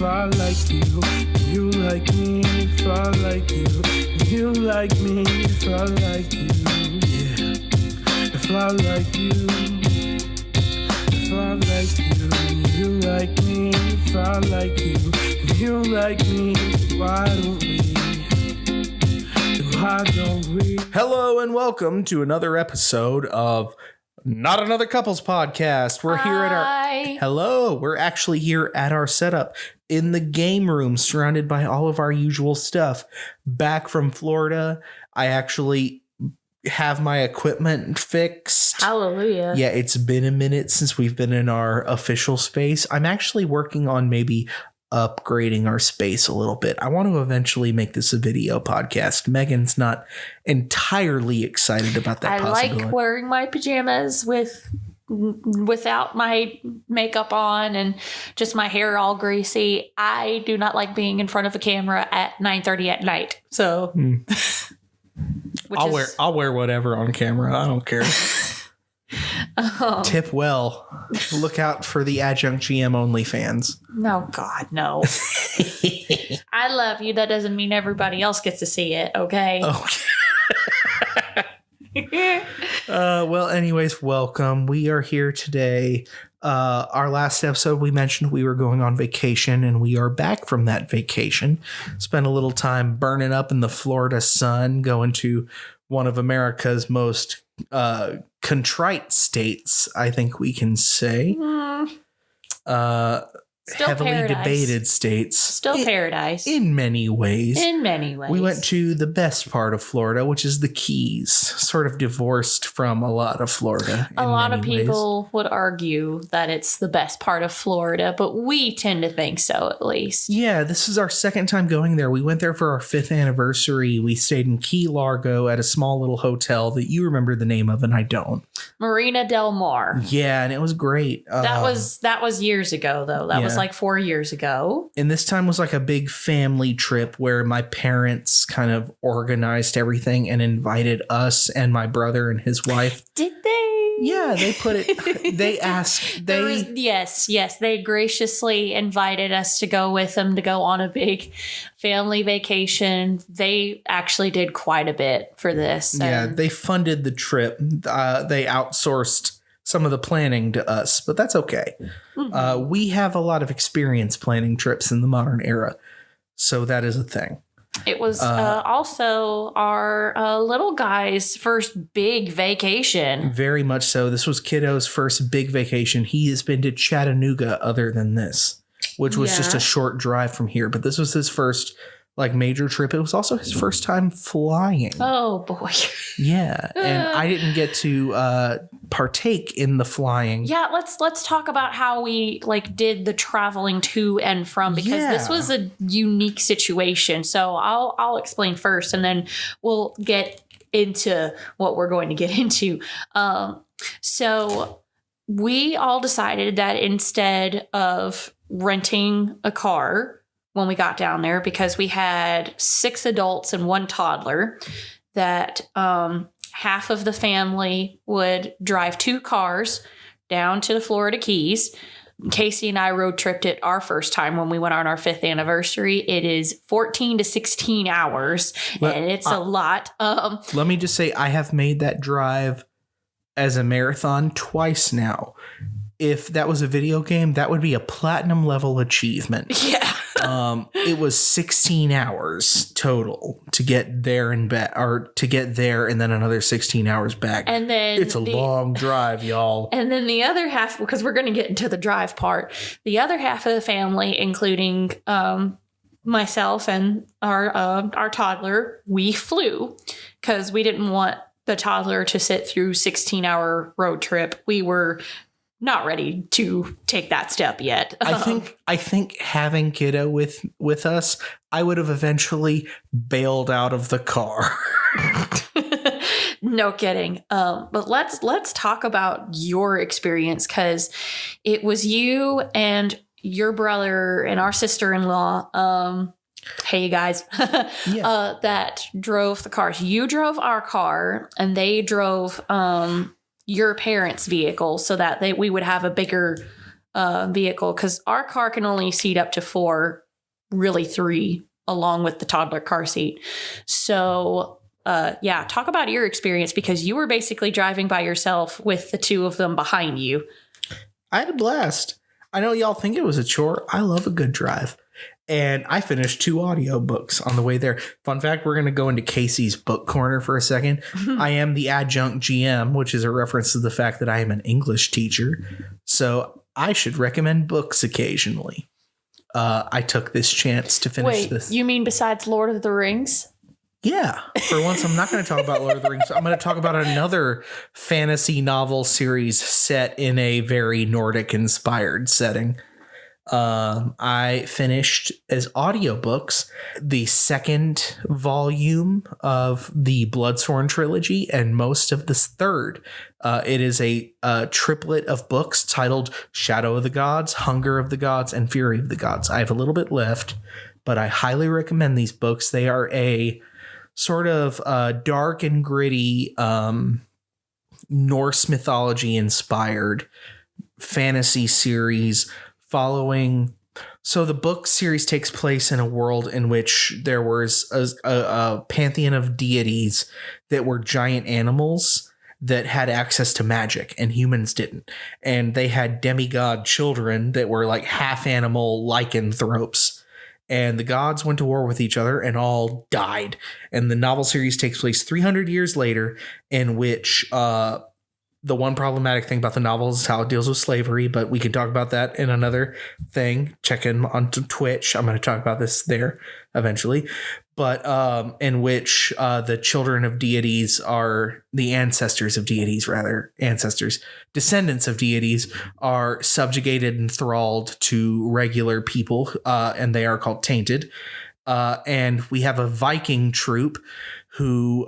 I like you, you like me. If I like you, you like me. If I like you, yeah. If I like you, if I like you, you like me. If I like you, you like me. Why don't we? Why don't we? Hello and welcome to another episode of Not Another Couples Podcast. We're here at our We're actually here at our setup in the game room, surrounded by all of our usual stuff. Back from Florida, I actually have my equipment fixed. Hallelujah. Yeah, it's been a minute since we've been in our official space. I'm actually working on maybe upgrading our space a little bit. I want to eventually make this a video podcast. Megan's not entirely excited about that possibility. I like wearing my pajamas without my makeup on and just my hair all greasy. I do not like being in front of a camera at 9:30 at night. So I'll wear whatever on camera. I don't care. Tip well. Look out for the Adjunct GM only fans. No, God, no. I love you. That doesn't mean everybody else gets to see it, okay? Okay. Well, anyways, welcome. We are here today. Our last episode, we mentioned we were going on vacation, and we are back from that vacation. Spent a little time burning up in the Florida sun, going to one of America's most contrite states, I think we can say. Still heavily paradise. Debated states. Still paradise. In many ways. In many ways. We went to the best part of Florida, which is the Keys, sort of divorced from a lot of Florida. A lot of people would argue that it's the best part of Florida, but we tend to think so, at least. Yeah, this is our second time going there. We went there for our 5th anniversary. We stayed in Key Largo at a small little hotel that you remember the name of, and I don't. Marina Del Mar. Yeah, and it was great. That was years ago, though. That was like 4 years ago. And this time was like a big family trip where my parents kind of organized everything and invited us and my brother and his wife. Did they? Yeah, they put it. They asked. Yes. They graciously invited us to go with them to go on a big family vacation. They actually did quite a bit for this. Yeah, they funded the trip. They outsourced some of the planning to us, but that's okay. Mm-hmm. We have a lot of experience planning trips in the modern era, so that is a thing. It was also our little guy's first big vacation. Very much so. This was Kiddo's first big vacation. He has been to Chattanooga other than this, which was just a short drive from here, but this was his first major trip. It was also his first time flying. Oh boy. Yeah. And I didn't get to partake in the flying. Yeah, let's talk about how we did the traveling to and from, because this was a unique situation. So I'll explain first, and then we'll get into what we're going to get into. So we all decided that instead of renting a car when we got down there, because we had 6 adults and 1 toddler, that half of the family would drive 2 cars down to the Florida Keys. Casey and I road tripped it our first time when we went on our 5th anniversary. It is 14 to 16 hours, and it's a lot. Let me just say, I have made that drive as a marathon twice now. If that was a video game, that would be a platinum level achievement. Yeah. It was 16 hours total to get there and back, or to get there and then another 16 hours back. And then it's a long drive, y'all. And then the other half, because we're going to get into the drive part, the other half of the family, including myself and our toddler, we flew because we didn't want the toddler to sit through 16-hour road trip. We were not ready to take that step yet. I think having Kiddo with us, I would have eventually bailed out of the car. No kidding. But let's talk about your experience, because it was you and your brother and our sister-in-law. Hey, you guys, that drove the cars. You drove our car, and they drove your parents' vehicle, so that we would have a bigger vehicle because our car can only seat up to 4, really 3, along with the toddler car seat. So, talk about your experience because you were basically driving by yourself with the 2 of them behind you. I had a blast. I know y'all think it was a chore. I love a good drive. And I finished 2 audiobooks on the way there. Fun fact, we're going to go into Casey's book corner for a second. I am the adjunct GM, which is a reference to the fact that I am an English teacher. So I should recommend books occasionally. I took this chance to finish this. You mean besides Lord of the Rings? Yeah. For once, I'm not going to talk about Lord of the Rings. I'm going to talk about another fantasy novel series set in a very Nordic-inspired setting. I finished as audiobooks the 2nd volume of the Bloodsworn trilogy and most of this 3rd. It is a triplet of books titled Shadow of the Gods, Hunger of the Gods, and Fury of the Gods. I have a little bit left, but I highly recommend these books. They are a sort of dark and gritty Norse mythology inspired fantasy series following. So the book series takes place in a world in which there was a pantheon of deities that were giant animals that had access to magic and humans didn't. And they had demigod children that were like half animal lycanthropes. And the gods went to war with each other and all died. And the novel series takes place 300 years later, in which the one problematic thing about the novel is how it deals with slavery, but we can talk about that in another thing. Check in on Twitch. I'm going to talk about this there eventually. But in which the children of deities are the ancestors of deities, descendants of deities are subjugated and thralled to regular people, and they are called tainted. And we have a Viking troop who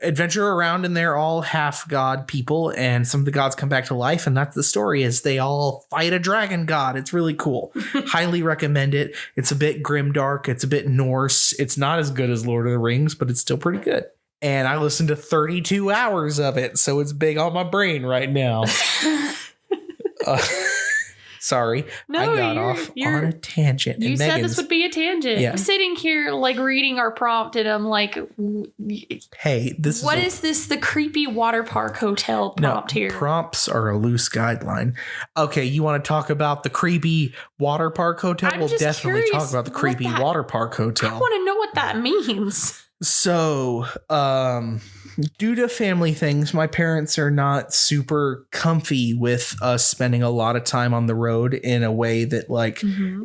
adventure around, and they're all half god people, and some of the gods come back to life, and that's the story, is they all fight a dragon god. It's really cool. Highly recommend it. It's a bit grimdark. It's a bit Norse. It's not as good as Lord of the Rings, but it's still pretty good. And I listened to 32 hours of it, so it's big on my brain right now. Sorry, no, I got off on a tangent. You said this would be a tangent. Yeah. I'm sitting here like reading our prompt, and I'm like, "Hey, what is this? The creepy water park hotel prompt here?" Prompts are a loose guideline. Okay, you want to talk about the creepy water park hotel? We'll definitely talk about the creepy water park hotel. I want to know what that means. So, due to family things, my parents are not super comfy with us spending a lot of time on the road in a way that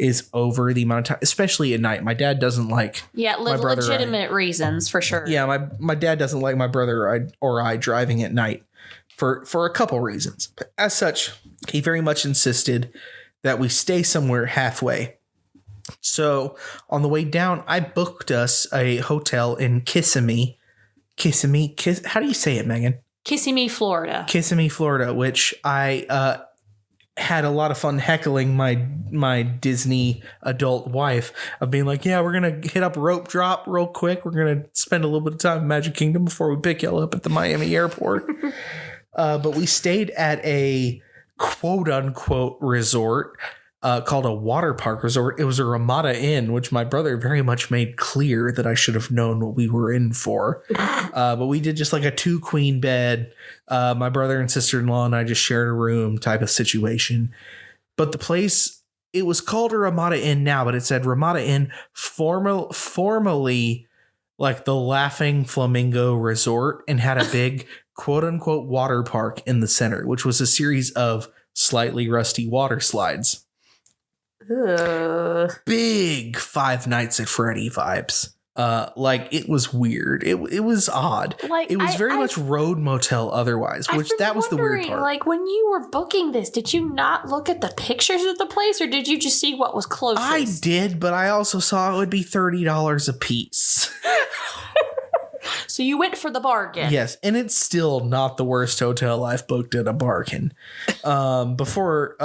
is over the amount of time, especially at night. My dad doesn't like legitimate reasons for sure. Yeah, my dad doesn't like my brother or I driving at night for a couple reasons. But as such, he very much insisted that we stay somewhere halfway. So on the way down, I booked us a hotel in Kissimmee. How do you say it, Megan? Kissimmee, Florida. Kissimmee, Florida, which I had a lot of fun heckling my Disney adult wife of being like, yeah, we're going to hit up Rope Drop real quick. We're going to spend a little bit of time in Magic Kingdom before we pick y'all up at the Miami airport. But we stayed at a quote unquote resort called a water park resort. It was a Ramada Inn, which my brother very much made clear that I should have known what we were in for. But we did just like a 2-queen bed. My brother and sister-in-law and I just shared a room type of situation. But the place, it was called a Ramada Inn now, but it said Ramada Inn formerly like the Laughing Flamingo Resort, and had a big quote unquote water park in the center, which was a series of slightly rusty water slides. Big Five Nights at Freddy vibes. It was weird. It was odd. It was very much road motel otherwise, which that was the weird part. Like when you were booking this, did you not look at the pictures of the place, or did you just see what was closest? I did, but I also saw it would be $30 a piece. So you went for the bargain. Yes, and it's still not the worst hotel I've booked at a bargain. Before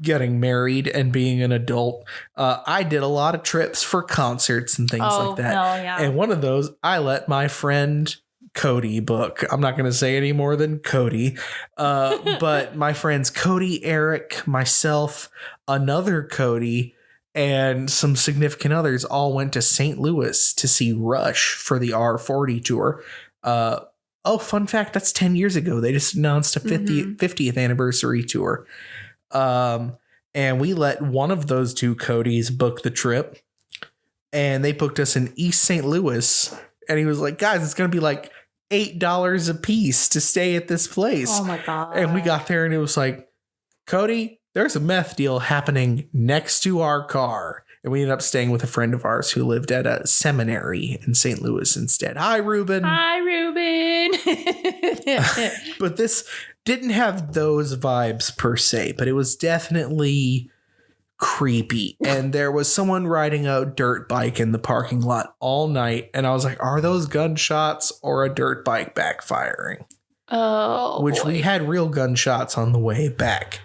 getting married and being an adult, I did a lot of trips for concerts and things like that. Hell yeah. And one of those, I let my friend Cody book. I'm not going to say any more than Cody. But my friends Cody, Eric, myself, another Cody, and some significant others all went to St. Louis to see Rush for the R40 tour. Fun fact, that's 10 years ago. They just announced a 50th anniversary tour. And we let one of those two Codys book the trip. And they booked us in East St. Louis. And he was like, guys, it's going to be like $8 a piece to stay at this place. Oh my God. And we got there and it was like, Cody, there's a meth deal happening next to our car. And we ended up staying with a friend of ours who lived at a seminary in St. Louis instead. Hi, Ruben. Hi, Ruben. But this didn't have those vibes per se, but it was definitely creepy. And there was someone riding a dirt bike in the parking lot all night. And I was like, are those gunshots or a dirt bike backfiring? Oh, Which boy. we had real gunshots on the way back.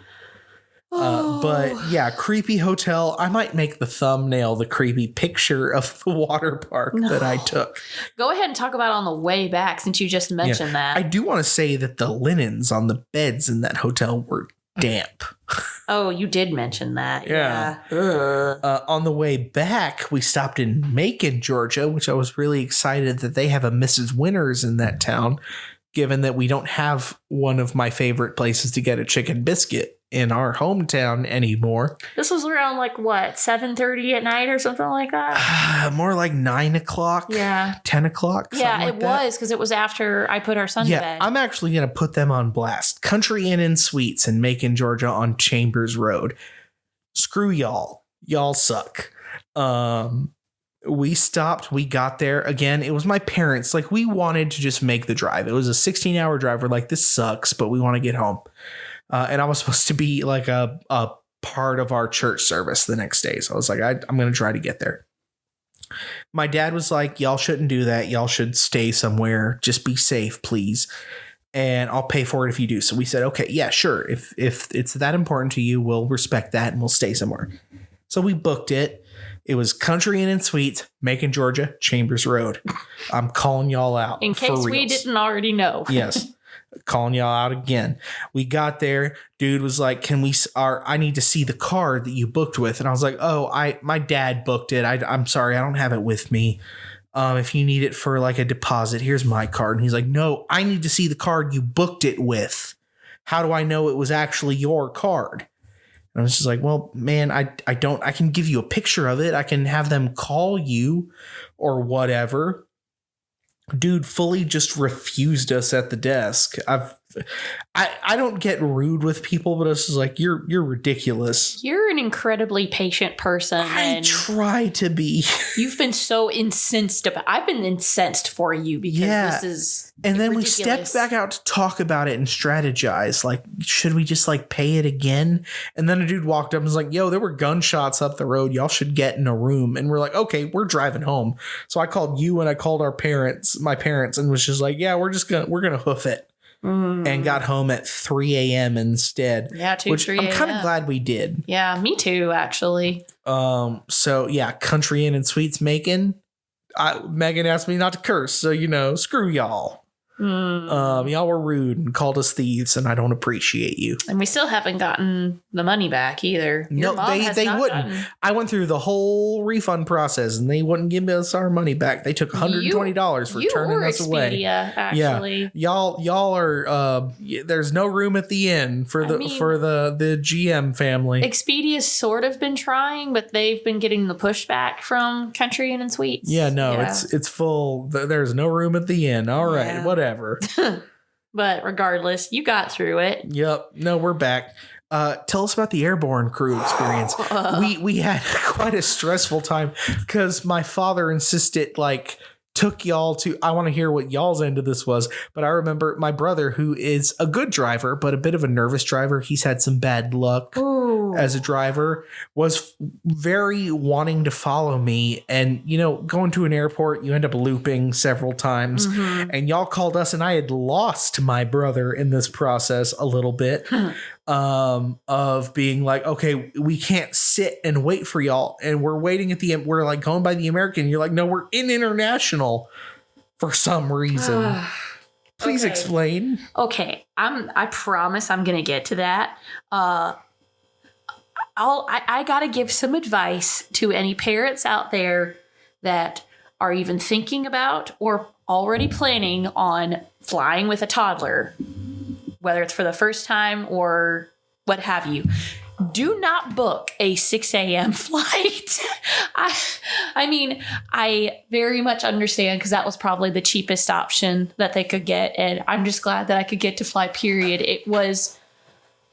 But yeah, creepy hotel. I might make the thumbnail the creepy picture of the water park that I took. Go ahead and talk about it on the way back since you just mentioned that. I do want to say that the linens on the beds in that hotel were damp. Oh, you did mention that. Yeah. Ugh. On the way back, we stopped in Macon, Georgia, which I was really excited that they have a Mrs. Winters in that town, given that we don't have one of my favorite places to get a chicken biscuit in our hometown anymore. This was around like what, 7:30 at night or something like that? More like 9 o'clock. Yeah. 10 o'clock. Yeah, like it that. was because it was after I put our son to bed. I'm actually going to put them on blast. Country Inn and Suites in Macon, Georgia on Chambers Road. Screw y'all. Y'all suck. We stopped. We got there. Again, it was my parents. Like, we wanted to just make the drive. It was a 16-hour drive. We're like, this sucks, but we want to get home. And I was supposed to be like a part of our church service the next day. So I was like, I'm going to try to get there. My dad was like, y'all shouldn't do that. Y'all should stay somewhere. Just be safe, please. And I'll pay for it if you do. So we said, okay, yeah, sure. If it's that important to you, we'll respect that and we'll stay somewhere. So we booked it. It was Country Inn and Suites, Macon, Georgia, Chambers Road. I'm calling y'all out. In case we didn't already know. Yes. Calling y'all out again. We got there. Dude was like, I need to see the card that you booked with. And I was like, my dad booked it. I'm sorry. I don't have it with me. If you need it for like a deposit, here's my card. And he's like, no, I need to see the card you booked it with. How do I know it was actually your card? And I was just like, well, man, I can give you a picture of it. I can have them call you or whatever. Dude fully just refused us at the desk. I don't get rude with people, but it's just like, you're ridiculous. You're an incredibly patient person. I try to be. You've been so incensed about. I've been incensed for you because this is. And then ridiculous. we stepped back out to talk about it and strategize. Like, should we just like pay it again? And then a dude walked up and was like, yo, there were gunshots up the road. Y'all should get in a room. And we're like, okay, we're driving home. So I called you and I called my parents, and was just like, yeah, we're going to hoof it. And got home at 3 a.m. instead. Yeah, 3 I'm kind of glad we did. Yeah, me too, actually. So yeah, Country Inn and Suites Macon. Megan asked me not to curse, so screw y'all. Y'all were rude and called us thieves, and I don't appreciate you. And we still haven't gotten the money back either. No, they wouldn't. I went through the whole refund process, and they wouldn't give us our money back. They took $120 for turning us away. Expedia, actually. Yeah, y'all are. There's no room at the inn for the GM family. Expedia's sort of been trying, but they've been getting the pushback from Country Inn and Suites. Yeah, no, it's full. There's no room at the inn. All right, whatever. But regardless, you got through it. Yep. No, we're back. Tell us about the airborne crew experience. We had quite a stressful time because my father insisted, took y'all to, I want to hear what y'all's end of this was. But I remember my brother, who is a good driver, but a bit of a nervous driver. He's had some bad luck as a driver, was very wanting to follow me. And, going to an airport, you end up looping several times. And y'all called us, and I had lost my brother in this process a little bit. Of being like, okay, we can't sit and wait for y'all, and we're waiting at we're like going by the American. You're like, no, we're in international. for some reason. Please Okay. explain. Okay, I promise I'm gonna get to that. I gotta give some advice to any parents out there that are even thinking about or already planning on flying with a toddler, whether it's for the first time or what have you. Do not book a 6 a.m. flight. I mean, I very much understand because that was probably the cheapest option that they could get. And I'm just glad that I could get to fly, period. It was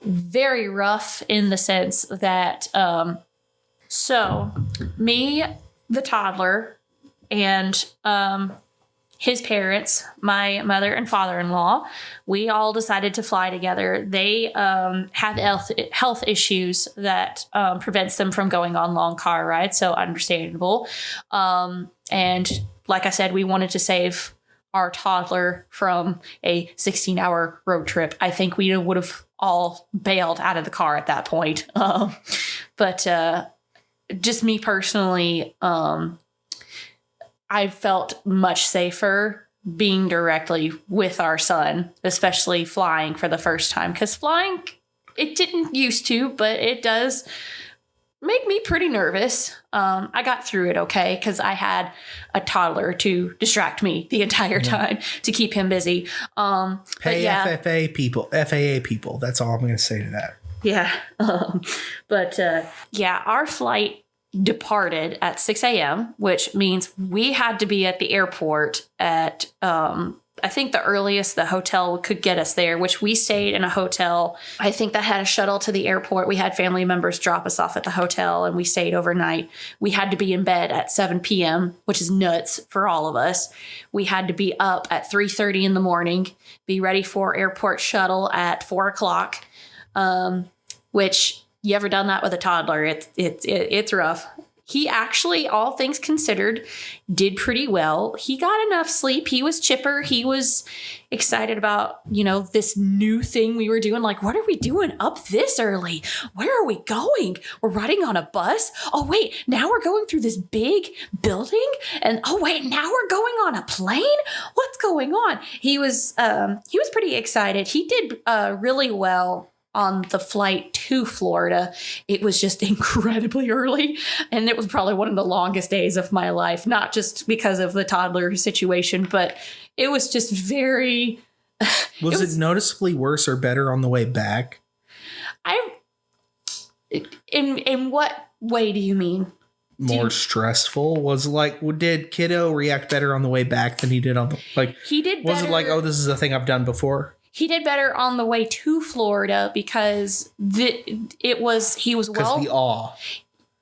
very rough in the sense that, so me, the toddler, and his parents, my mother and father-in-law, we all decided to fly together. They have health issues that prevents them from going on long car rides, so understandable. And like I said, we wanted to save our toddler from a 16-hour road trip. I think we would have all bailed out of the car at that point. But just me personally, I felt much safer being directly with our son, especially flying for the first time. Because flying, it didn't used to, but it does make me pretty nervous. I got through it okay because I had a toddler to distract me the entire time to keep him busy. Hey, FAA people. That's all I'm going to say to that. Yeah. Our flight departed at 6 a.m., which means we had to be at the airport at, I think the earliest the hotel could get us there, which we stayed in a hotel. I think that had a shuttle to the airport. We had family members drop us off at the hotel and we stayed overnight. We had to be in bed at 7 p.m., which is nuts for all of us. We had to be up at 3:30 in the morning, be ready for airport shuttle at 4 o'clock, which you ever done that with a toddler? It's rough. He actually, all things considered, did pretty well. He got enough sleep. He was chipper. He was excited about, this new thing we were doing. Like, what are we doing up this early? Where are we going? We're riding on a bus. Oh, wait, now we're going through this big building. And oh, wait, now we're going on a plane? What's going on? He was pretty excited. He did really well on the flight to Florida. It was just incredibly early, and it was probably one of the longest days of my life, not just because of the toddler situation, but it was just very... Was it noticeably worse or better on the way back? In what way do you mean? More stressful? Did Kiddo react better on the way back than he did on the... He did better. Was it like, oh, this is a thing I've done before? He did better on the way to Florida because he was well.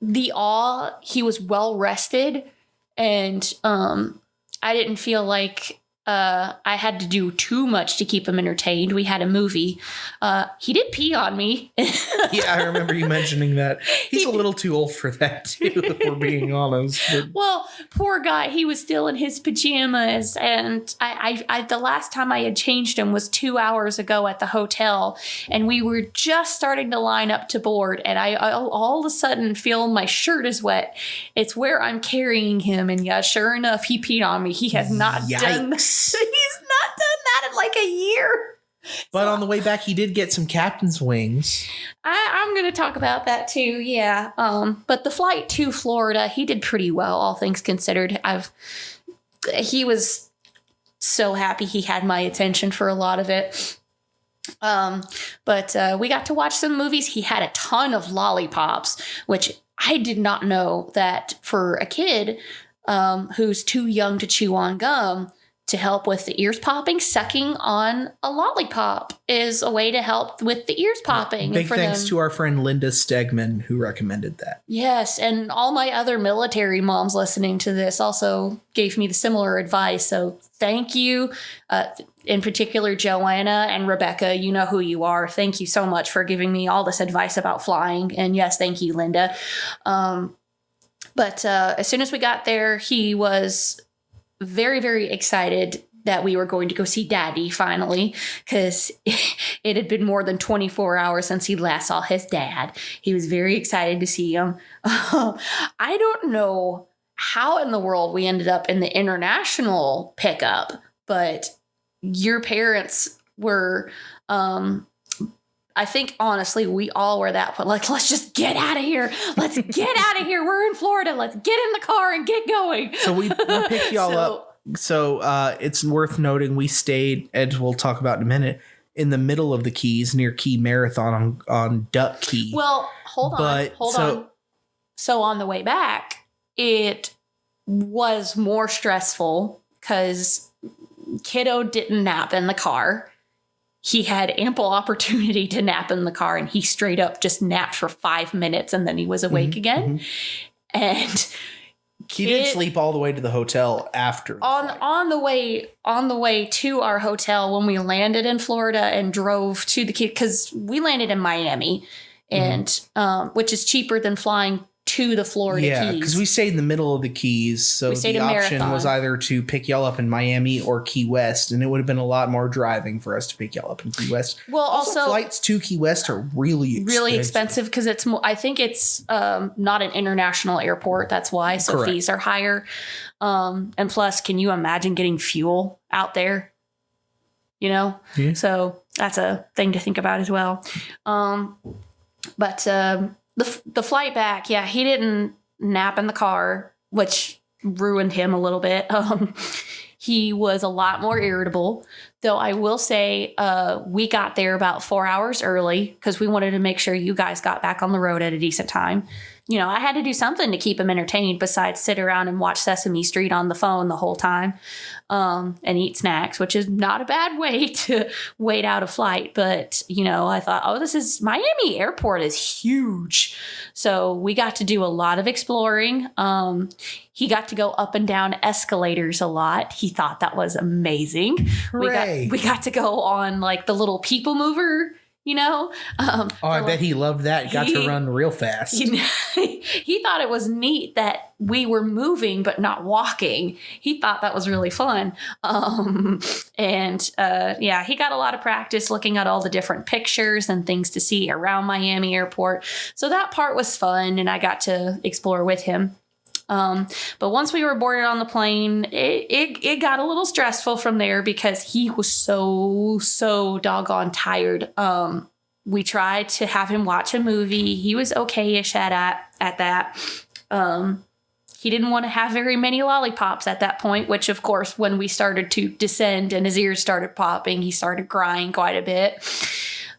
The awe. He was well rested, and I didn't feel like I had to do too much to keep him entertained. We had a movie. He did pee on me. Yeah, I remember you mentioning that. He's a little too old for that, too, if we're being honest. But. Well, poor guy. He was still in his pajamas. And I the last time I had changed him was 2 hours ago at the hotel. And we were just starting to line up to board. And I all of a sudden feel my shirt is wet. It's where I'm carrying him. And yeah, sure enough, he peed on me. He has not done that. He's not done that in like a year. But on the way back, he did get some captain's wings. I'm going to talk about that too, yeah. But the flight to Florida, he did pretty well, all things considered. He was so happy he had my attention for a lot of it. But we got to watch some movies. He had a ton of lollipops, which I did not know that for a kid who's too young to chew on gum, to help with the ears popping, sucking on a lollipop is a way to help with the ears popping. Big thanks to our friend Linda Stegman, who recommended that. Yes, and all my other military moms listening to this also gave me the similar advice. So thank you. In particular, Joanna and Rebecca, you know who you are. Thank you so much for giving me all this advice about flying. And yes, thank you, Linda. But as soon as we got there, he was very, very excited that we were going to go see Daddy finally, because it had been more than 24 hours since he last saw his dad. He was very excited to see him. I don't know how in the world we ended up in the international pickup, but your parents were, I think honestly, we all were that point. Like, let's just get out of here. Let's get out of here. We're in Florida. Let's get in the car and get going. So we picked y'all up. So it's worth noting we stayed, as we'll talk about in a minute, in the middle of the Keys near Key Marathon on Duck Key. Well, hold on. So on the way back, it was more stressful because kiddo didn't nap in the car. He had ample opportunity to nap in the car, and he straight up just napped for 5 minutes, and then he was awake again. And he did sleep all the way to the hotel after on the way to our hotel when we landed in Florida and drove to the Keys, because we landed in Miami, and which is cheaper than flying to the Florida Keys. Yeah, because we stayed in the middle of the Keys, so the option was either to pick y'all up in Miami or Key West, and it would have been a lot more driving for us to pick y'all up in Key West. Well, also flights to Key West are really expensive because it's more. I think it's not an international airport. That's why, so Correct. Fees are higher. And plus, can you imagine getting fuel out there? You know, so that's a thing to think about as well. But the flight back, he didn't nap in the car, which ruined him a little bit. He was a lot more irritable, though I will say we got there about 4 hours early because we wanted to make sure you guys got back on the road at a decent time. You know, I had to do something to keep him entertained besides sit around and watch Sesame Street on the phone the whole time and eat snacks, which is not a bad way to wait out a flight. But, you know, I thought, Miami airport is huge. So we got to do a lot of exploring. He got to go up and down escalators a lot. He thought that was amazing. Hooray. We got to go on like the little people mover, you know. I bet he loved that. Got to run real fast. He thought it was neat that we were moving but not walking. He thought that was really fun. He got a lot of practice looking at all the different pictures and things to see around Miami Airport. So that part was fun, and I got to explore with him. But once we were boarded on the plane, it got a little stressful from there because he was so doggone tired. We tried to have him watch a movie. He was okay-ish at that. He didn't want to have very many lollipops at that point, which of course, when we started to descend and his ears started popping, he started crying quite a bit.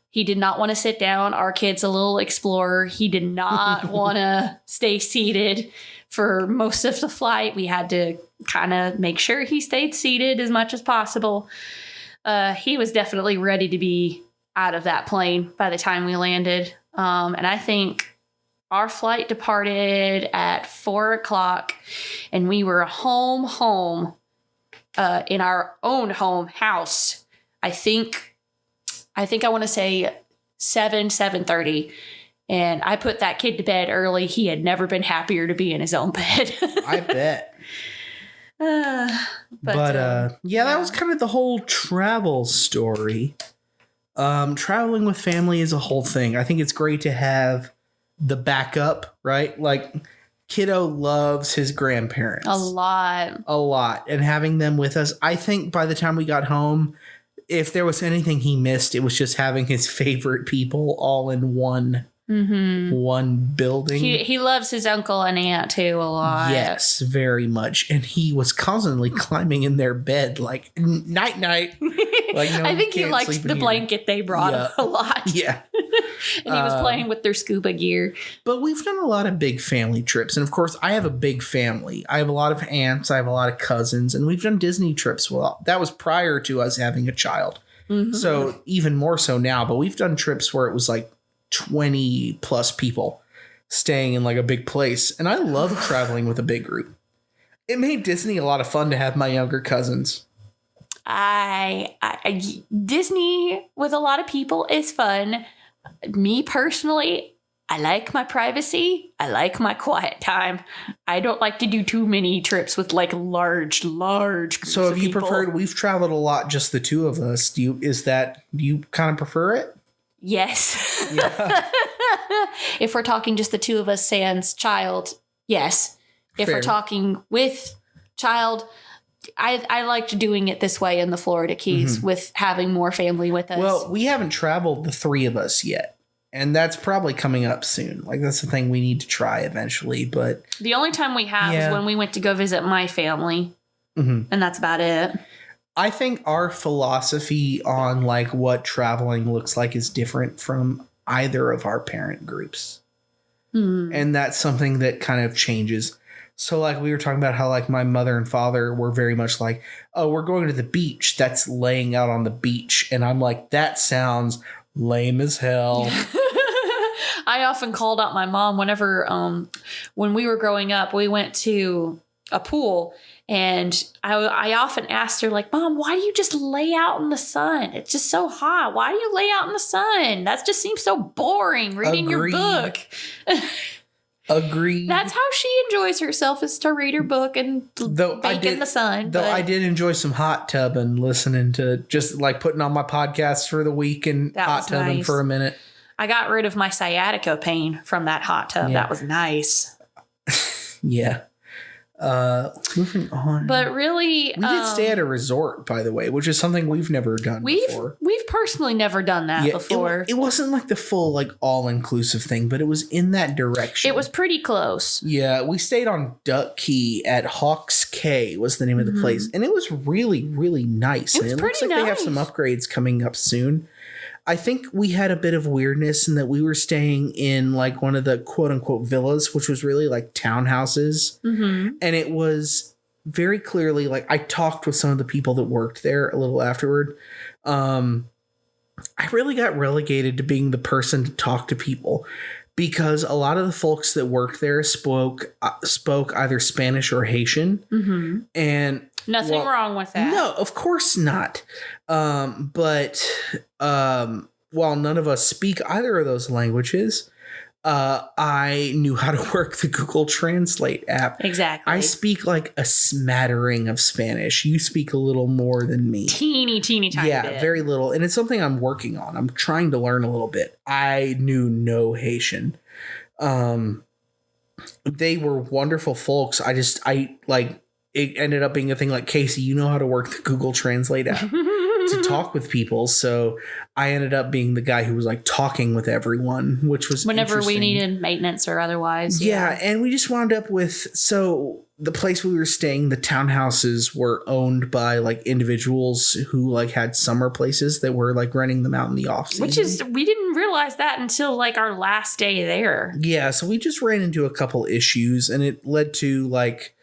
He did not want to sit down. Our kid's a little explorer. He did not want to stay seated for most of the flight. We had to kind of make sure he stayed seated as much as possible. He was definitely ready to be out of that plane by the time we landed. And I think our flight departed at 4:00 and we were home in our own home house. I think I want to say 7:30. And I put that kid to bed early. He had never been happier to be in his own bed. I bet. That was kind of the whole travel story. Traveling with family is a whole thing. I think it's great to have the backup, right? Like, kiddo loves his grandparents. A lot. And having them with us, I think by the time we got home, if there was anything he missed, it was just having his favorite people all in one building. He loves his uncle and aunt too a lot. Yes, very much. And he was constantly climbing in their bed like night. Like, no, I think he liked the blanket they brought him a lot. Yeah. And he was playing with their scuba gear. But we've done a lot of big family trips. And of course, I have a big family. I have a lot of aunts. I have a lot of cousins. And we've done Disney trips. Well, that was prior to us having a child. Mm-hmm. So even more so now. But we've done trips where it was like 20 plus people staying in like a big place. And I love traveling with a big group. It made Disney a lot of fun to have my younger cousins. Disney with a lot of people is fun. Me personally, I like my privacy. I like my quiet time. I don't like to do too many trips with like large groups. So have you preferred? We've traveled a lot, just the two of us. Do you kind of prefer it? Yes. Yeah. If we're talking just the two of us sans child, yes. if Fair. we're talking with child, I liked doing it this way in the Florida Keys with having more family with us. Well, we haven't traveled the three of us yet. And that's probably coming up soon. Like, that's the thing we need to try eventually. But the only time we have Yeah. is when we went to go visit my family. Mhm. And that's about it. I think our philosophy on like what traveling looks like is different from either of our parent groups. And that's something that kind of changes. So like we were talking about how like my mother and father were very much like, oh, we're going to the beach. That's laying out on the beach. And I'm like, that sounds lame as hell. I often called out my mom whenever, when we were growing up, we went to a pool, and I often asked her, like, Mom, why do you just lay out in the sun? It's just so hot. Why do you lay out in the sun? That just seems so boring reading Agreed. your book. Agreed. That's how she enjoys herself, is to read her book and bake in the sun. Though but I did enjoy some hot tubbing, listening to just like putting on my podcast for the week and That hot was tubbing nice. for a minute. I got rid of my sciatica pain from that hot tub. Yeah. That was nice. Yeah. Moving on. But really, we did stay at a resort, by the way, which is something we've never done before. we've personally never done that Yeah, before. it wasn't like the full like all-inclusive thing, but it was in that direction. It was pretty close. Yeah, we stayed on Duck Key at Hawks Cay was the name of the place, and it was really, really nice. Mm-hmm. It was and it looks pretty like they have some nice. upgrades coming up soon. I think we had a bit of weirdness in that we were staying in like one of the quote unquote villas, which was really like townhouses, and it was very clearly like I talked with some of the people that worked there a little afterward. I really got relegated to being the person to talk to people, because a lot of the folks that worked there spoke either Spanish or Haitian, and Nothing well, wrong with that. no, of course not. But while none of us speak either of those languages, I knew how to work the Google Translate app. Exactly. I speak like a smattering of Spanish. You speak a little more than me. teeny tiny Yeah, bit. very little. And it's something I'm working on. I'm trying to learn a little bit. I knew no Haitian. They were wonderful folks. It ended up being a thing like, Casey, you know how to work the Google Translate app to talk with people. So I ended up being the guy who was like talking with everyone, which was Whenever we interesting. needed maintenance or otherwise. Yeah, and we just wound up with, so the place we were staying, the townhouses were owned by like individuals who like had summer places that were like renting them out in the off season. Which is, we didn't realize that until like our last day there. Yeah, so we just ran into a couple issues, and it led to like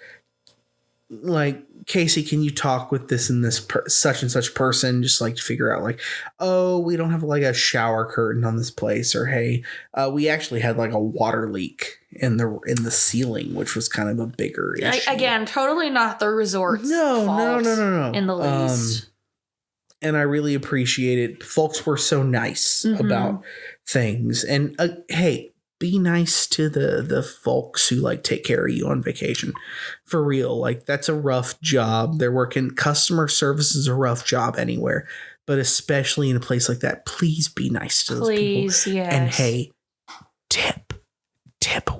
Casey, can you talk with this and this such and such person, just like to figure out like, oh, we don't have like a shower curtain on this place, or hey, we actually had like a water leak in the ceiling, which was kind of a bigger issue. Again, totally not the resort's No, fault no. in the least. And I really appreciate it. Folks were so nice about things, and hey, be nice to the folks who like take care of you on vacation. For real. Like, that's a rough job. They're working. Customer service is a rough job anywhere, but especially in a place like that, please be nice to those people. Please, yes. And hey, tip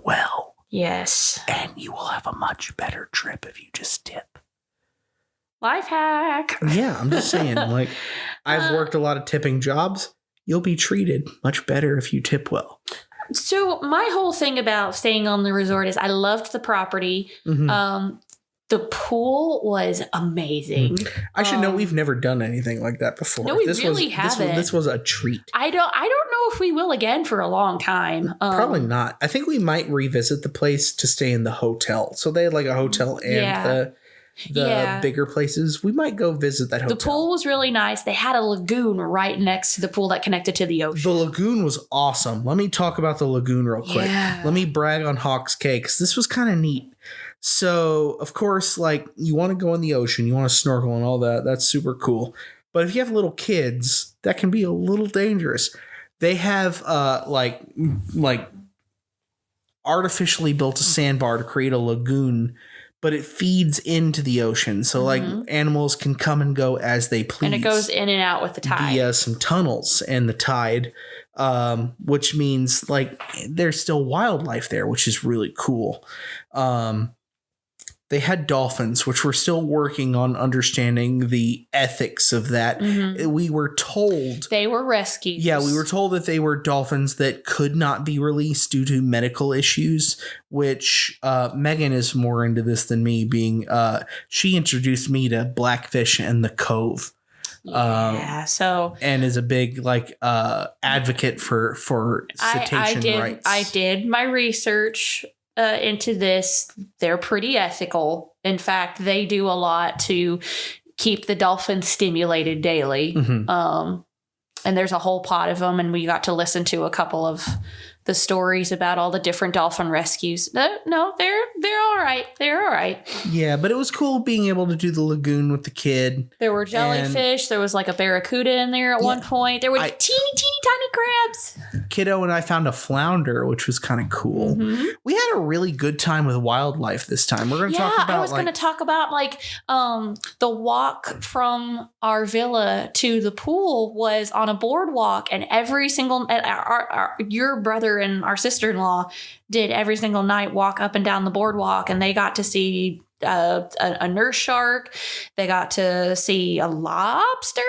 well, Yes. and you will have a much better trip if you just tip. Life hack. Yeah, I'm just saying, like, I've worked a lot of tipping jobs. You'll be treated much better if you tip well. So my whole thing about staying on the resort is I loved the property. The pool was amazing. I should know we've never done anything like that before. No, we this really haven't. This was a treat. I don't know if we will again for a long time. Probably not. I think we might revisit the place to stay in the hotel. So they had like a hotel and Yeah. the Yeah. bigger places. We might go visit that hotel. The pool was really nice. They had a lagoon right next to the pool that connected to the ocean. The lagoon was awesome. Let me talk about the lagoon real quick. Yeah. Let me brag on Hawks Cay, because this was kind of neat. So, of course, like, you want to go in the ocean, you want to snorkel and all that. That's super cool. But if you have little kids, that can be a little dangerous. They have like artificially built a sandbar to create a lagoon, but it feeds into the ocean. So like animals can come and go as they please. And it goes in and out with the tide. Via some tunnels and the tide, which means like there's still wildlife there, which is really cool. they had dolphins, which we're still working on understanding the ethics of that. We were told they were rescued. Yeah, we were told that they were dolphins that could not be released due to medical issues, which Megan is more into this than me, being she introduced me to Blackfish and the Cove. And is a big advocate for cetacean rights. I did my research into this. They're pretty ethical. In fact, they do a lot to keep the dolphins stimulated daily. And there's a whole pot of them, and we got to listen to a couple of the stories about all the different dolphin rescues. No, they're all right. They're all right. Yeah, but it was cool being able to do the lagoon with the kid. There were jellyfish. There was like a barracuda in there at one point. There were teeny tiny crabs. Kiddo and I found a flounder, which was kind of cool. We had a really good time with wildlife this time. We're going to talk about I was going to talk about the walk from our villa to the pool was on a boardwalk, and every single your brother and our sister-in-law did every single night walk up and down the boardwalk, and they got to see a nurse shark. They got to see a lobster,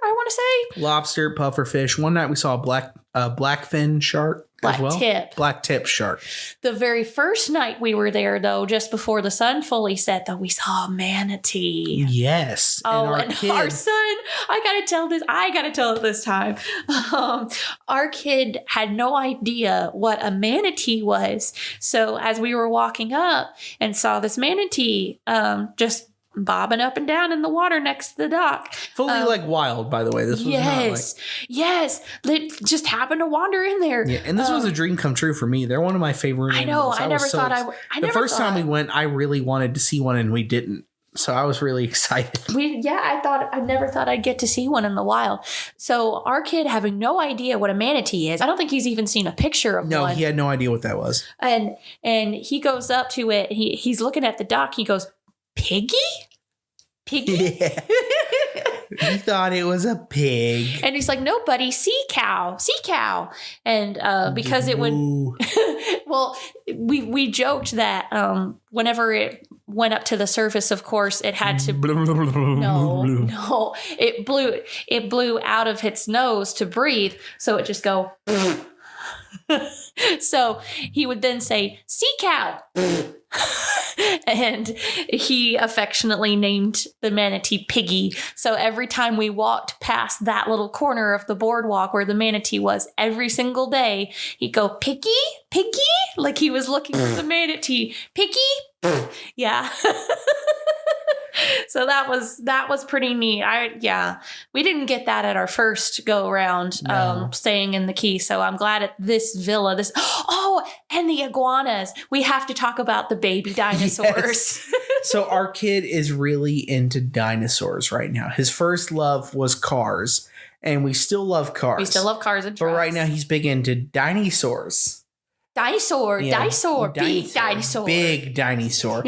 I want to say. Lobster, pufferfish. One night we saw a blackfin shark as well. Black tip shark. The very first night we were there, though, just before the sun fully set, though, we saw a manatee. Yes. Oh, and our son, I got to tell it this time. Our kid had no idea what a manatee was. So as we were walking up and saw this manatee just bobbing up and down in the water next to the dock. Fully wild, by the way. This was yes. It just happened to wander in there. Yeah, and this was a dream come true for me. They're one of my favorite animals. I never thought I would. The first time we went, I really wanted to see one, and we didn't. So I was really excited. I never thought I'd get to see one in the wild. So our kid, having no idea what a manatee is, I don't think he's even seen a picture of one. No, he had no idea what that was. And he goes up to it. He's looking at the dock. He goes, Piggy? Yeah. He thought it was a pig. And he's like, no, buddy, sea cow. And because it would, well, we joked that whenever it went up to the surface, of course, it had to, no, it blew out of its nose to breathe. So it just go, so he would then say, sea cow. And he affectionately named the manatee Piggy. So every time we walked past that little corner of the boardwalk where the manatee was every single day, he'd go, Piggy? Like he was looking for the manatee. Piggy? Yeah. So that was pretty neat. We didn't get that at our first go around, staying in the Key. So I'm glad at this villa. And the iguanas. We have to talk about the baby dinosaurs. Yes. So our kid is really into dinosaurs right now. His first love was cars, and we still love cars. We still love cars and trucks. But right now he's big into dinosaurs. Big dinosaur.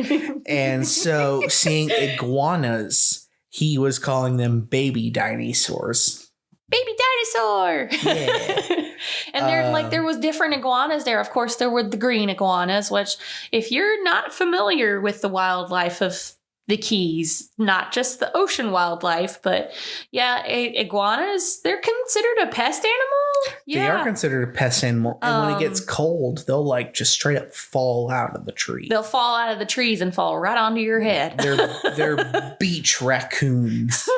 And so seeing iguanas, he was calling them baby dinosaurs. Baby dinosaur. Yeah. And there was different iguanas there. Of course, there were the green iguanas, which if you're not familiar with the wildlife of the Keys, not just the ocean wildlife, but iguanas, they're considered a pest animal. Yeah. They are considered a pest animal. And when it gets cold, they'll just straight up fall out of the tree. They'll fall out of the trees and fall right onto your head. They're beach raccoons.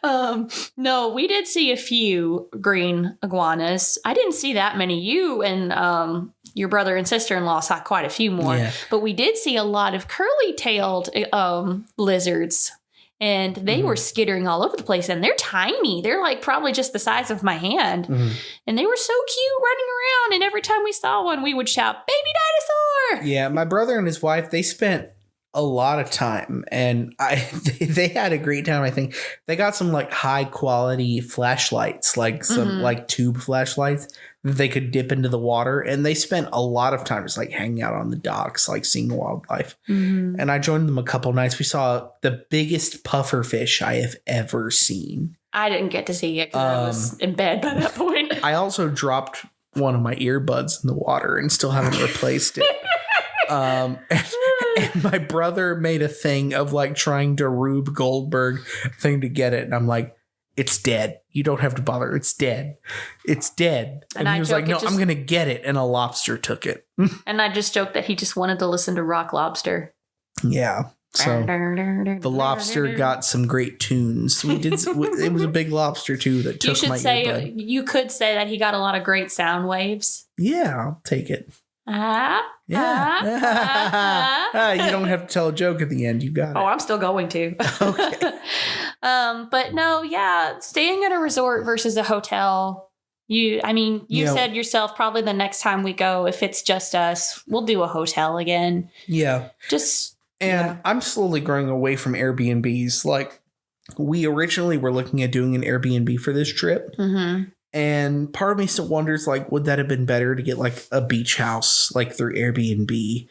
No, we did see a few green iguanas. I didn't see that many. You and your brother and sister-in-law saw quite a few more. Yeah. But we did see a lot of curly-tailed lizards. And they were skittering all over the place. And they're tiny. They're probably just the size of my hand. And they were so cute running around. And every time we saw one, we would shout, baby dinosaur! Yeah, my brother and his wife, they spent a lot of time. And they had a great time, I think. They got some high-quality flashlights, some tube flashlights that they could dip into the water. And they spent a lot of time just hanging out on the docks, seeing wildlife. And I joined them a couple nights. We saw the biggest pufferfish I have ever seen. I didn't get to see it because I was in bed by that point. I also dropped one of my earbuds in the water and still haven't replaced it. And my brother made a thing of like trying to Rube Goldberg thing to get it. And I'm like, it's dead. You don't have to bother. It's dead. It's dead. And he was like, no, I'm going to get it. And a lobster took it. And I just joked that he just wanted to listen to Rock Lobster. Yeah. So the lobster got some great tunes. We did. It was a big lobster too that took my earbud. You could say that he got a lot of great sound waves. Yeah, I'll take it. You don't have to tell a joke at the end. You got it. Oh, I'm still going to. Okay. But no, yeah, staying at a resort versus a hotel. You said yourself, probably the next time we go, if it's just us, we'll do a hotel again. Yeah. I'm slowly growing away from Airbnbs. Like, we originally were looking at doing an Airbnb for this trip. Mm-hmm. And part of me still wonders, like, would that have been better to get, like, a beach house, like, through Airbnb?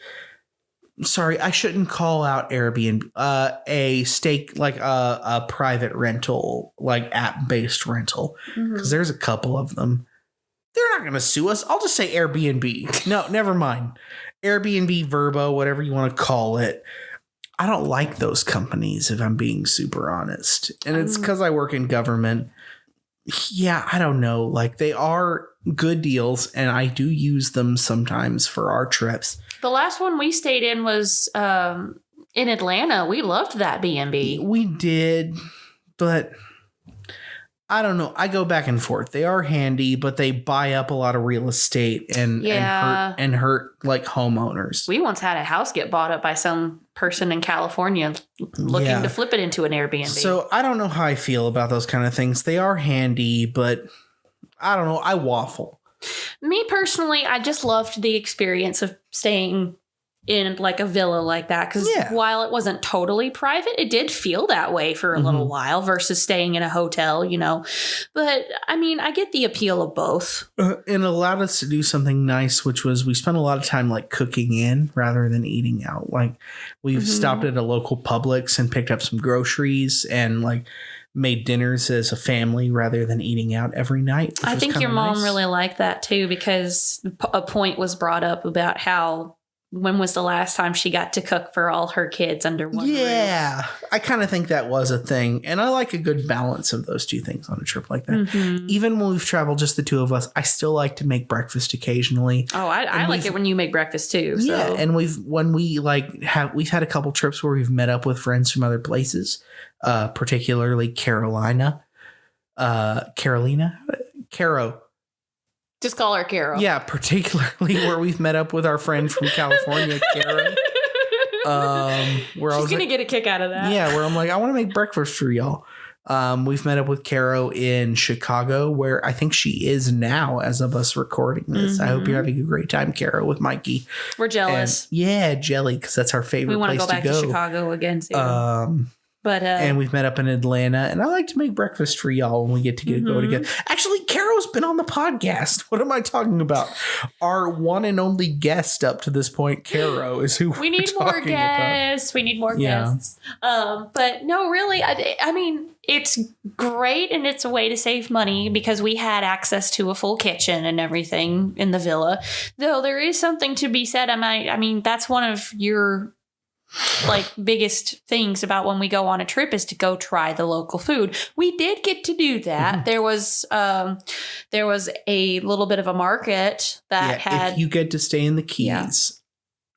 Sorry, I shouldn't call out Airbnb. A private rental, like, app-based rental. Because there's a couple of them. They're not going to sue us. I'll just say Airbnb. No, never mind. Airbnb, Vrbo, whatever you want to call it. I don't like those companies, if I'm being super honest. And it's because I work in government. Yeah, I don't know. Like, they are good deals, and I do use them sometimes for our trips. The last one we stayed in was in Atlanta. We loved that B&B. We did, but I don't know. I go back and forth. They are handy, but they buy up a lot of real estate and hurt like homeowners. We once had a house get bought up by some person in California looking to flip it into an Airbnb. So I don't know how I feel about those kind of things. They are handy, but I don't know. I waffle. Me personally, I just loved the experience of staying in like a villa like that, because while it wasn't totally private, it did feel that way for a little while versus staying in a hotel, but I mean, I get the appeal of both. It allowed us to do something nice, which was we spent a lot of time like cooking in rather than eating out. Like, we've stopped at a local Publix and picked up some groceries and like made dinners as a family rather than eating out every night. I think your mom really liked that too, because a point was brought up about how when was the last time she got to cook for all her kids under one roof? Yeah, I kind of think that was a thing. And I like a good balance of those two things on a trip like that. Even when we've traveled just the two of us, I still like to make breakfast occasionally. Oh, I like it when you make breakfast too. So. Yeah, and we've had a couple trips where we've met up with friends from other places, particularly Caro. Just call her Carol. Yeah, particularly where we've met up with our friend from California, Karen. She's going to get a kick out of that. Yeah, where I'm like, I want to make breakfast for y'all. We've met up with Caro in Chicago, where I think she is now as of us recording this. I hope you're having a great time, Caro, with Mikey. We're jealous. And, jelly, because that's our favorite place to go. We want to go back to Chicago again soon. And we've met up in Atlanta, and I like to make breakfast for y'all when we get to go together. Actually, Caro's been on the podcast. What am I talking about? Our one and only guest up to this point, Caro, is who we need more guests. We need more guests. But no, really, I mean, it's great, and it's a way to save money because we had access to a full kitchen and everything in the villa. Though there is something to be said. I mean, that's one of your like biggest things about when we go on a trip is to go try the local food. We did get to do that. There was a little bit of a market that had. If you get to stay in the Keys,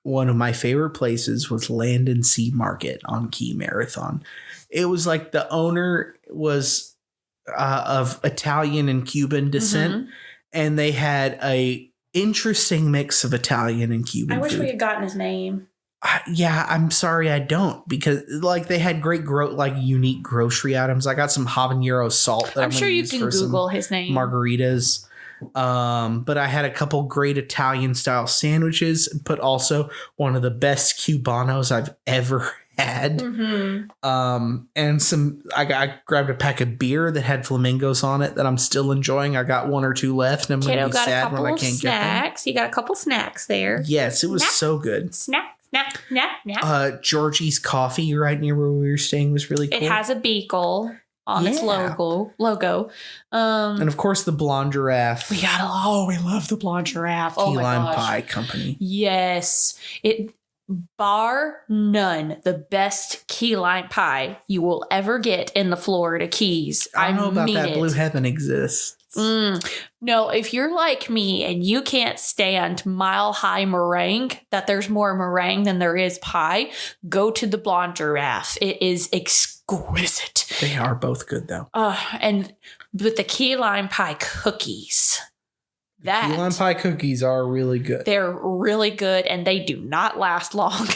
one of my favorite places was Land and Sea Market on Key Marathon. It was like the owner was of Italian and Cuban descent, and they had a interesting mix of Italian and Cuban. I wish food. We had gotten his name. Yeah, I'm sorry I don't, because like they had great unique grocery items. I got some habanero salt that I'm sure you can Google his name. Margaritas. But I had a couple great Italian style sandwiches, but also one of the best Cubanos I've ever had. And I grabbed a pack of beer that had flamingos on it that I'm still enjoying. I got one or two left, and I'm going to be sad when I can't get them. You got a couple snacks there. Yes, it was so good. Snack. Georgie's Coffee right near where we were staying was really cool. It has a beagle on its logo. And of course the Blonde Giraffe. We love the Blonde Giraffe. Key Lime Pie Company. Yes. bar none, the best key lime pie you will ever get in the Florida Keys. I don't know about mean that. it. Blue Heaven exists. No, if you're like me and you can't stand Mile High meringue, that there's more meringue than there is pie, go to the Blonde Giraffe. It is exquisite. They are both good, though. And with the key lime pie cookies, Key lime pie cookies are really good. they're really good and they do not last long.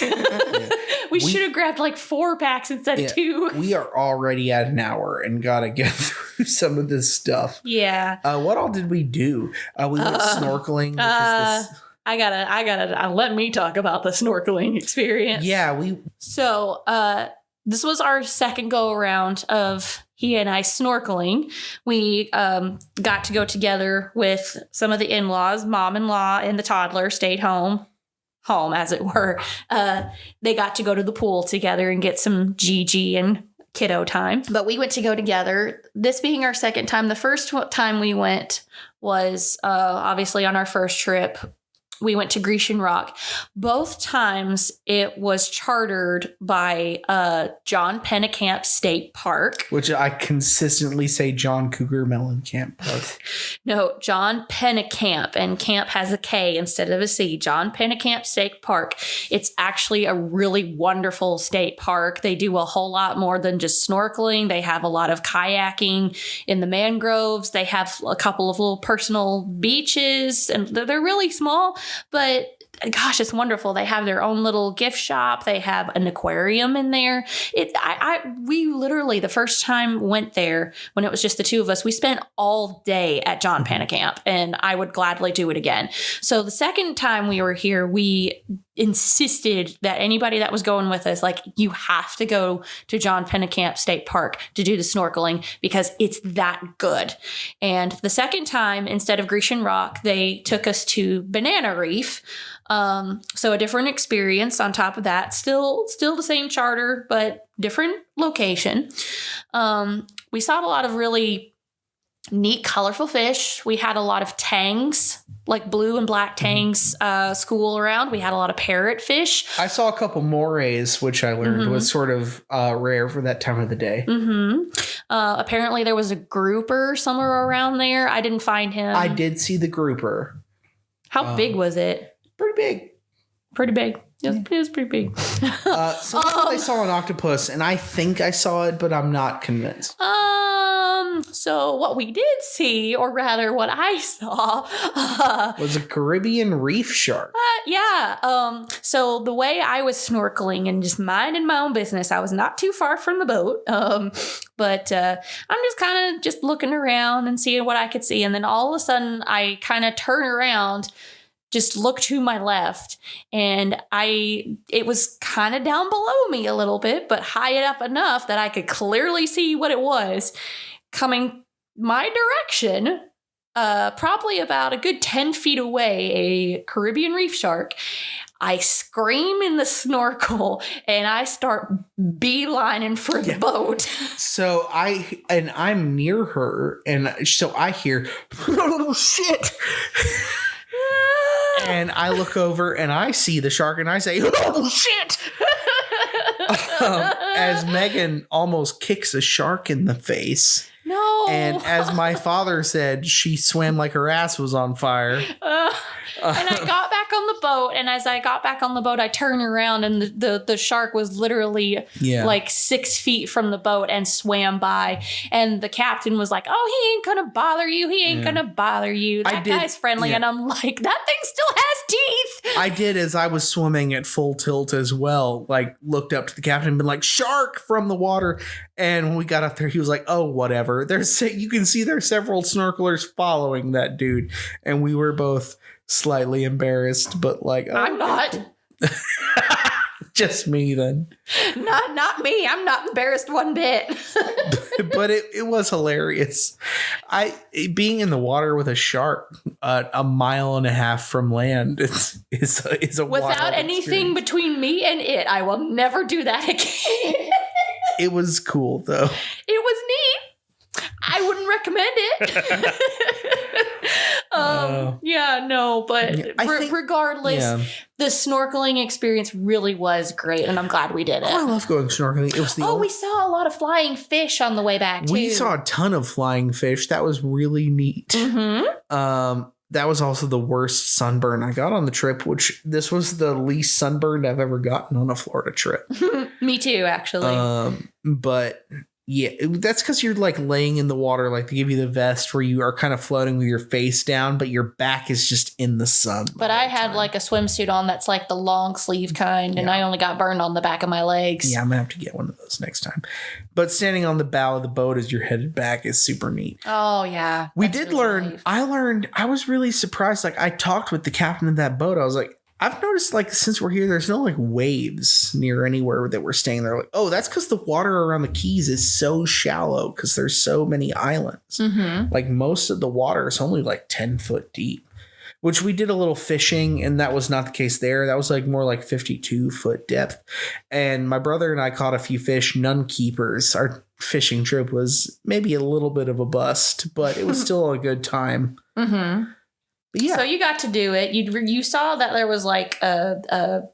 We should have grabbed like 4 packs instead of 2. We are already at an hour and gotta get through some of this stuff. Yeah. What all did we do? We went snorkeling. Which is this. I gotta let me talk about the snorkeling experience. Yeah, So, this was our second go around of he and I snorkeling. We got to go together with some of the in-laws. Mom-in-law and the toddler stayed home as it were. They got to go to the pool together and get some GG and kiddo time. But we went to go together. This being our second time. The first time we went was obviously on our first trip. We went to Grecian Rock. Both times it was chartered by John Pennekamp State Park. which I consistently say John Cougar Mellencamp Park. No, John Pennekamp, and camp has a K instead of a C. John Pennekamp State Park. It's actually a really wonderful state park. They do a whole lot more than just snorkeling. They have a lot of kayaking in the mangroves. They have a couple of little personal beaches, and they're really small. But gosh, it's wonderful. They have their own little gift shop. They have an aquarium in there. We literally, the first time went there when it was just the two of us, we spent all day at John Pennekamp, and I would gladly do it again. So the second time we were here, we insisted that anybody that was going with us, like, you have to go to John Pennekamp State Park to do the snorkeling because it's that good. And the second time, instead of Grecian Rock, they took us to Banana Reef. So a different experience on top of that. Still the same charter, but different location. We saw a lot of really neat, colorful fish. We had a lot of tangs, like blue and black tangs, school around. We had a lot of parrotfish. I saw a couple morays, which I learned was sort of rare for that time of the day. Apparently there was a grouper somewhere around there. I didn't find him. I did see the grouper. How big was it? Pretty big. Pretty big. It was pretty big. I saw an octopus, and I think I saw it, but I'm not convinced. So what we did see, or rather what I saw, was a Caribbean reef shark. yeah. So the way I was snorkeling and just minding my own business, I was not too far from the boat. But I'm just kind of just looking around and seeing what I could see. And then all of a sudden I kind of turn around, just look to my left, and it was kind of down below me a little bit, but high up enough that I could clearly see what it was coming my direction, probably about a good 10 feet away, a Caribbean reef shark. I scream in the snorkel and I start beelining for the boat. So I'm near her, and so I hear, oh shit. And I look over and I see the shark and I say, oh shit. As Megan almost kicks a shark in the face. No. And as my father said, she swam like her ass was on fire. And I got back on the boat, and as I got back on the boat, I turned around, and the shark was literally like 6 feet from the boat and swam by. And the captain was like, "Oh, he ain't gonna bother you. He ain't gonna bother you. That guy's friendly." And I'm like, "That thing still has teeth." I did, as I was swimming at full tilt as well, like looked up to the captain and been like, "Shark!" from the water. And when we got up there, he was like, "Oh, whatever." You can see there's several snorkelers following that dude, and we were both slightly embarrassed, but like, oh, I'm not. Just me then. Not me. I'm not embarrassed one bit. But it was hilarious. Being in the water with a shark a mile and a half from land is a without anything between me and it. I will never do that again. It was cool though. It was neat. I wouldn't recommend it. Yeah, no, but regardless, the snorkeling experience really was great, and I'm glad we did it. I love going snorkeling. It was we saw a lot of flying fish on the way back, too. We saw a ton of flying fish. That was really neat. Mm-hmm. That was also the worst sunburn I got on the trip, which this was the least sunburned I've ever gotten on a Florida trip. Me too, actually. But yeah, that's because you're like laying in the water, like they give you the vest where you are kind of floating with your face down, but your back is just in the sun. But I had like a swimsuit on that's like the long sleeve kind, and I only got burned on the back of my legs. Yeah, I'm gonna have to get one of those next time. But standing on the bow of the boat as you're headed back is super neat. Oh yeah, we did learn. Nice. I was really surprised. Like I talked with the captain of that boat. I was like, I've noticed, like, since we're here, there's no, like, waves near anywhere that we're staying there. Like, oh, that's because the water around the Keys is so shallow because there's so many islands. Mm-hmm. Like, most of the water is only, like, 10 foot deep, which we did a little fishing, and that was not the case there. That was, like, more like 52-foot depth. And my brother and I caught a few fish, none keepers. Our fishing trip was maybe a little bit of a bust, but it was still a good time. Mm-hmm. Yeah. So you got to do it. You saw that there was like a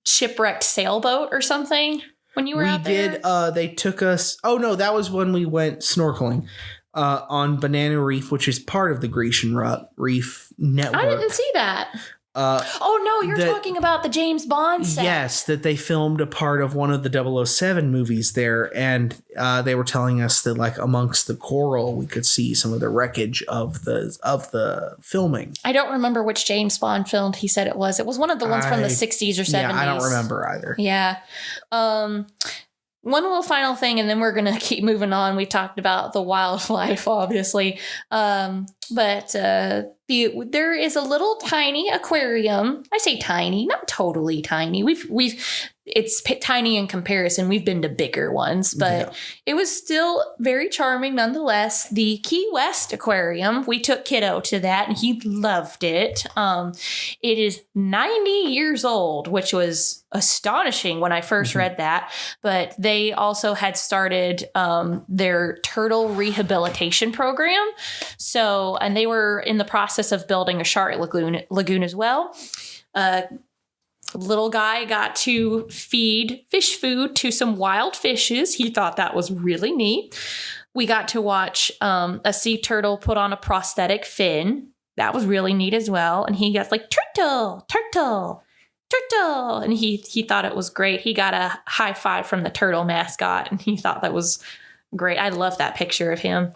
shipwrecked sailboat or something when you were out there? We did. They took us. Oh, no, that was when we went snorkeling on Banana Reef, which is part of the Grecian Reef Network. I didn't see that. You're talking about the James Bond set. Yes, that they filmed a part of one of the 007 movies there, and they were telling us that, like, amongst the coral, we could see some of the wreckage of the filming. I don't remember which James Bond film he said it was. It was one of the ones from the 60s or 70s. Yeah, I don't remember either. Yeah. One little final thing, and then we're going to keep moving on. We talked about the wildlife, obviously. But there is a little tiny aquarium. I say tiny, not totally tiny. It's tiny in comparison. We've been to bigger ones, but It was still very charming nonetheless. The Key West Aquarium, we took Kiddo to that and he loved it. It is 90 years old, which was astonishing when I first read that. But they also had started their turtle rehabilitation program. So, and they were in the process of building a shark lagoon as well. Little guy got to feed fish food to some wild fishes. He thought that was really neat. We got to watch a sea turtle put on a prosthetic fin. That was really neat as well. And he got like, turtle. And he thought it was great. He got a high five from the turtle mascot and he thought that was great. I love that picture of him.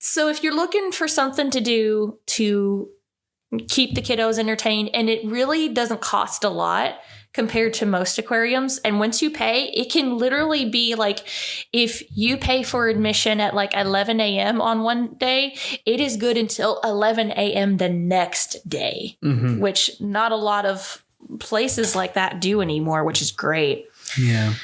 So if you're looking for something to do to keep the kiddos entertained, and it really doesn't cost a lot compared to most aquariums. And once you pay, it can literally be like, if you pay for admission at like 11 a.m. on one day, it is good until 11 a.m. the next day, which not a lot of places like that do anymore, which is great. Yeah.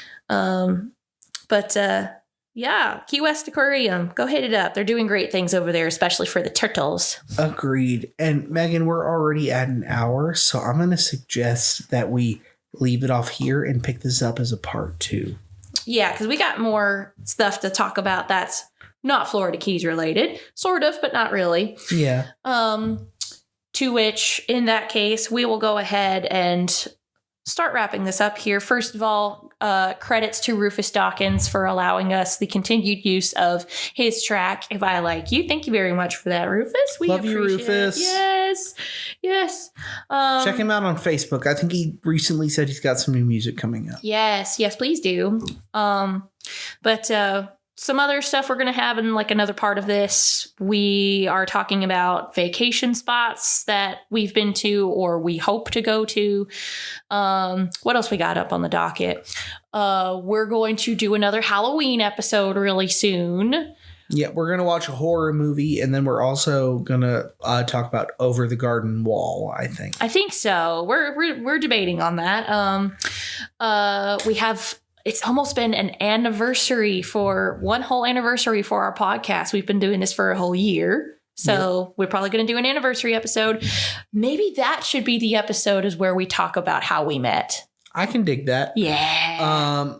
Yeah, Key West Aquarium. Go hit it up. They're doing great things over there, especially for the turtles. Agreed. And Megan, we're already at an hour, so I'm going to suggest that we leave it off here and pick this up as a part 2. Yeah, because we got more stuff to talk about that's not Florida Keys related. Sort of, but not really. Yeah. To which, in that case, we will go ahead and start wrapping this up here. First of all, credits to Rufus Dawkins for allowing us the continued use of his track, If I Like You. Thank you very much for that, Rufus. We love you, Rufus. It. Yes. Check him out on Facebook. I think he recently said he's got some new music coming up. Yes, please do. But some other stuff we're going to have in like another part of this. We are talking about vacation spots that we've been to or we hope to go to. What else we got up on the docket? We're going to do another Halloween episode really soon. Yeah, we're going to watch a horror movie, and then we're also going to talk about Over the Garden Wall, I think. I think so. We're debating on that. We have... It's almost been one whole anniversary for our podcast. We've been doing this for a whole year. So We're probably going to do an anniversary episode. Maybe that should be the episode is where we talk about how we met. I can dig that. Yeah.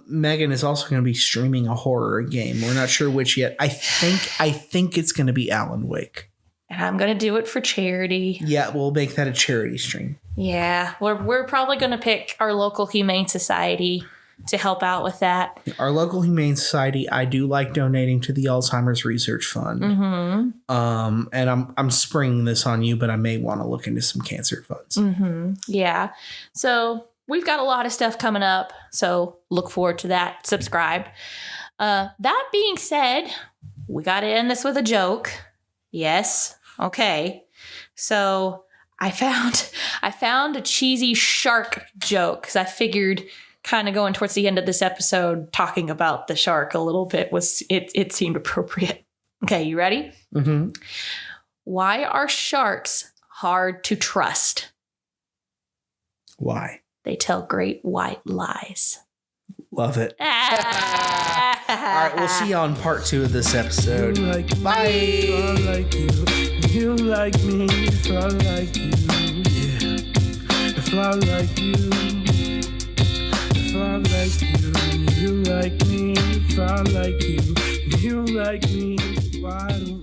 Megan is also going to be streaming a horror game. We're not sure which yet. I think it's going to be Alan Wake. And I'm going to do it for charity. Yeah, we'll make that a charity stream. Yeah, we're probably going to pick our local Humane Society to help out with that. Our local Humane Society, I do like donating to the Alzheimer's Research Fund. Mm-hmm. And I'm springing this on you, but I may want to look into some cancer funds. Mm-hmm. Yeah. So we've got a lot of stuff coming up. So look forward to that. Subscribe. That being said, we got to end this with a joke. Yes. Okay. So I found a cheesy shark joke because I figured kind of going towards the end of this episode, talking about the shark a little bit it seemed appropriate. Okay, you ready? Mm-hmm. Why are sharks hard to trust? Why? They tell great white lies. Love it. All right, we'll see you on part 2 of this episode. You like me, Bye. I like you. You like me, if I like you. Yeah. If I like you. If I like you. You like me, if I like you. You like me, why don't